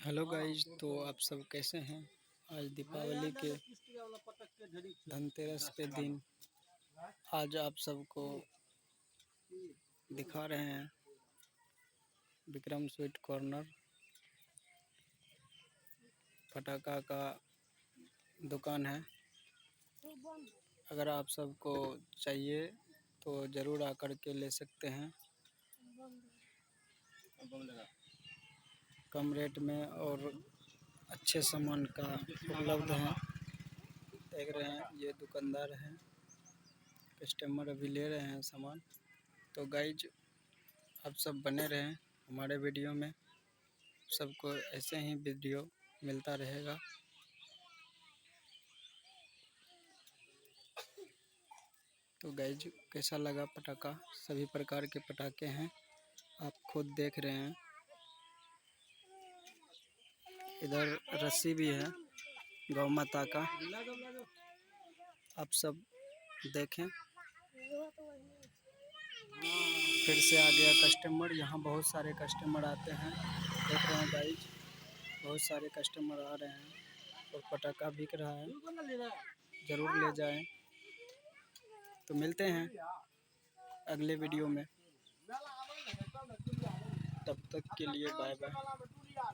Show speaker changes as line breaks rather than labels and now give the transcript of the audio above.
Hello guys, तो आप सब कैसे हैं। आज दीपावली के धनतेरस के दिन आज आप सबको दिखा रहे हैं विक्रम स्वीट कॉर्नर पटाखा का दुकान है। अगर आप सबको चाहिए तो ज़रूर आकर के ले सकते हैं कम रेट में और अच्छे सामान का उपलब्ध है। देख रहे हैं ये दुकानदार हैं, कस्टमर अभी ले रहे हैं सामान। तो गाइज आप सब बने रहें हमारे वीडियो में, सबको ऐसे ही वीडियो मिलता रहेगा। तो गाइज कैसा लगा पटाखा, सभी प्रकार के पटाखे हैं, आप खुद देख रहे हैं। इधर रस्सी भी है गौ माता का, आप सब देखें। फिर से आ गया कस्टमर, यहाँ बहुत सारे कस्टमर आते हैं। देख रहे हैं गाइज, बहुत सारे कस्टमर आ रहे हैं और पटाखा बिक रहा है, ज़रूर ले जाएं। तो मिलते हैं अगले वीडियो में, तब तक के लिए बाय बाय।